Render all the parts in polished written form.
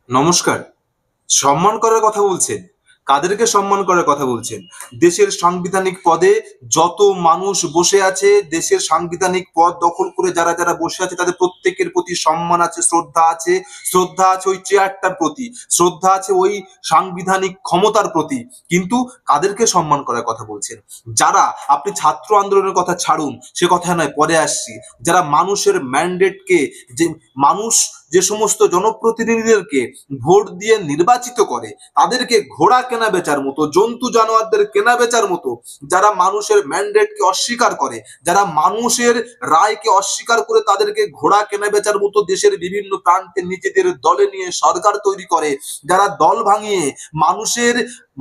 নমস্কার। সম্মান করার কথা বলছেন। কাদেরকে সম্মান করার কথা বলছেন? দেশের সাংবিধানিক পদে যত মানুষ বসে আছে, দেশের সাংবিধানিক পদ দখল করে যারা বসে আছে তাদের প্রত্যেকের প্রতি সম্মান আছে, শ্রদ্ধা আছে। শ্রদ্ধা আছে ওই চেয়ারটার প্রতি, শ্রদ্ধা আছে ওই সাংবিধানিক ক্ষমতার প্রতি। কিন্তু কাদেরকে সম্মান করার কথা বলছেন? যারা, আপনি ছাত্র আন্দোলনের কথা ছাড়ুন, সে কথা নয়, পরে আসছি। যারা মানুষের ম্যান্ডেটকে, যে মানুষ যে সমস্ত জনপ্রতিনিধিদেরকে ভোট দিয়ে নির্বাচিত করে তাদেরকে ঘোড়া কেনা বেচার মতো, জন্তু জানোয়ারদের কেনা বেচার মতো, যারা মানুষের ম্যান্ডেটকে অস্বীকার করে, যারা মানুষের রায়কে অস্বীকার করে তাদেরকে ঘোড়া কেনা বেচার মতো দেশের বিভিন্ন প্রান্তে নিজেদের দলে নিয়ে সরকার তৈরি করে, যারা দল ভাঙিয়ে মানুষের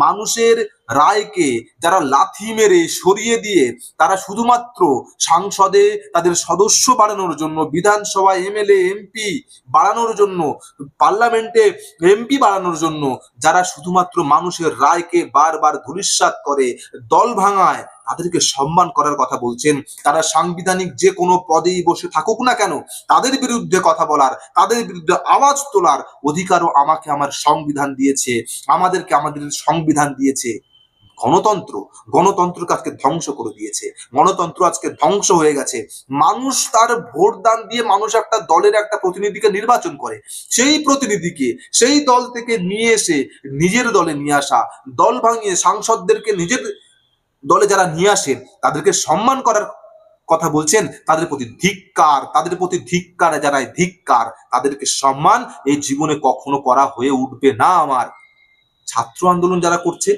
মানুষের রায়কে যারা লাথি মেরে সরিয়ে দিয়ে তারা শুধুমাত্র সংসদে তাদের সদস্য বাড়ানোর জন্য, বিধানসভায় এমএলএ এমপি বাড়ানোর জন্য, পার্লামেন্টে এমপি বাড়ানোর জন্য, যারা শুধুমাত্র মানুষের রায়কে বারবার ধূলিসাৎ করে, দল ভাঙায়, তাদেরকে সম্মান করার কথা বলছেন। তারা সাংবিধানিক যে কোনো পদেই বসে থাকুক না কেন, তাদের বিরুদ্ধে কথা বলার, তাদের বিরুদ্ধে আওয়াজ তোলার অধিকারও আমাকে আমার সংবিধান দিয়েছে, আমাদেরকে আমাদের সংবিধান দিয়েছে। গণতন্ত্র, গণতন্ত্রকে আজকে ধ্বংস করে দিয়েছে। গণতন্ত্র আজকে ধ্বংস হয়ে গেছে। মানুষ তার ভোট দান দিয়ে মানুষ একটা দলের একটা প্রতিনিধিকে নির্বাচন করে, সেই প্রতিনিধিকে সেই দল থেকে নিয়ে এসে নিজের দলে নিয়ে আসা, দল ভাঙিয়ে সাংসদদেরকে নিজের দলে যারা নিয়ে আসে তাদেরকে সম্মান করার কথা বলছেন। তাদের প্রতি ধিক্কার, তাদের প্রতি ধিক্কার জানায়, ধিক্কার। তাদেরকে সম্মান এই জীবনে কখনো করা হয়ে উঠবে না আমার। ছাত্র আন্দোলন যারা করছে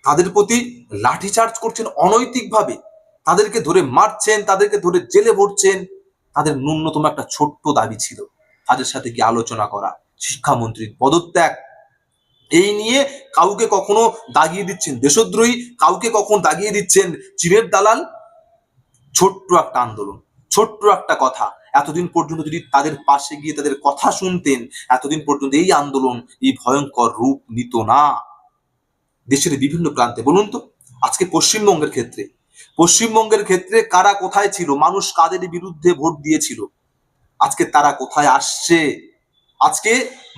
তাদের প্রতি লাঠিচার্জ করছেন অনৈতিকভাবে, তাদেরকে ধরে মারছেন, তাদেরকে ধরে জেলে ভরছেন। তাদের ন্যূনতম একটা ছোট্ট দাবি ছিল তাদের সাথে কি আলোচনা করা, শিক্ষামন্ত্রীর পদত্যাগ। এই নিয়ে কাউকে কখনো দাগিয়ে দিচ্ছেন দেশদ্রোহী, কাউকে কখন দাগিয়ে দিচ্ছেন চীনের দালাল। ছোট্ট একটা আন্দোলন, ছোট্ট একটা কথা, এতদিন পর্যন্ত যদি তাদের পাশে গিয়ে তাদের কথা শুনতেন, এতদিন পর্যন্ত এই আন্দোলন এই ভয়ঙ্কর রূপ নিত না। দেশের বিভিন্ন প্রান্তে বলুন তো, আজকে পশ্চিমবঙ্গের ক্ষেত্রে কারা কোথায় ছিল, মানুষ কাদের বিরুদ্ধে ভোট দিয়েছিল, আজকে তারা কোথায় আসছে। আজকে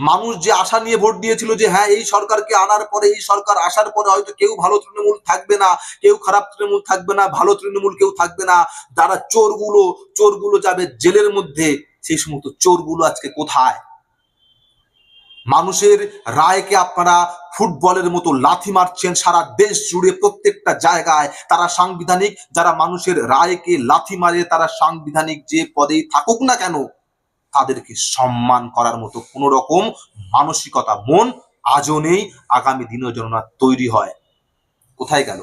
মানুষ যে আশা নিয়ে ভোট দিয়েছিল যে হ্যাঁ এই সরকারকে আনার পরে, এই সরকার আসার পরে হয়তো কেউ ভালো তৃণমূল থাকবে না, কেউ খারাপ তৃণমূল থাকবে না, ভালো তৃণমূল কেউ থাকবে না, যারা চোরগুলো যাবে জেলের মধ্যে, সেই সমস্ত চোরগুলো আজকে কোথায়? মানুষের রায়কে আপনারা ফুটবলের মতো লাথি মারছেন সারা দেশ জুড়ে, প্রত্যেকটা জায়গায়। তারা সাংবিধানিক, যারা মানুষের রায়কে লাথি মারে, তারা সাংবিধানিক যে পদেই থাকুক না কেন, তাদেরকে সম্মান করার মতো কোন রকম মানসিকতা, মন আজও নেই, আগামী দিনেও যেন না তৈরি হয়। কোথায় গেল,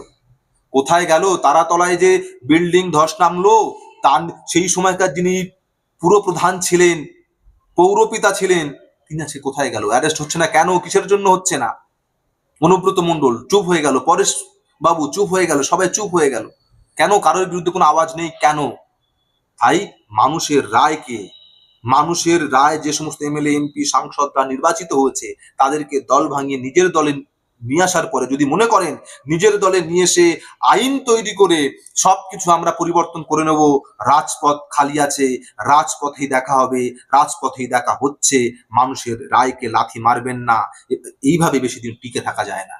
কোথায় গেল তারাতলায় যে বিল্ডিং ধস নামলো, তার সেই সময়কার যিনি পুরপ্রধান ছিলেন, পৌরপিতা ছিলেন, তিনি আজকে কোথায় গেল? অ্যারেস্ট হচ্ছে না কেন? কিসের জন্য হচ্ছে না? অনুব্রত মন্ডল চুপ হয়ে গেল, পরেশ বাবু চুপ হয়ে গেল, সবাই চুপ হয়ে গেল কেন? কারোর বিরুদ্ধে কোনো আওয়াজ নেই কেন? তাই মানুষের রায়কে, মানুষের রায় যে সমস্ত এমএলএ এমপি সাংসদরা নির্বাচিত হয়েছে তাদেরকে দল ভাঙিয়ে নিজের দলে নিয়ে আসার পরে যদি মনে করেন নিজের দলে নিয়ে এসে আইন তৈরি করে সবকিছু আমরা পরিবর্তন করে নেব, রাজপথ খালি আছে, রাজপথেই দেখা হবে, রাজপথেই দেখা হচ্ছে, মানুষের রায়কে লাথি মারবেন না, এইভাবে বেশি দিন টিকে থাকা যায় না।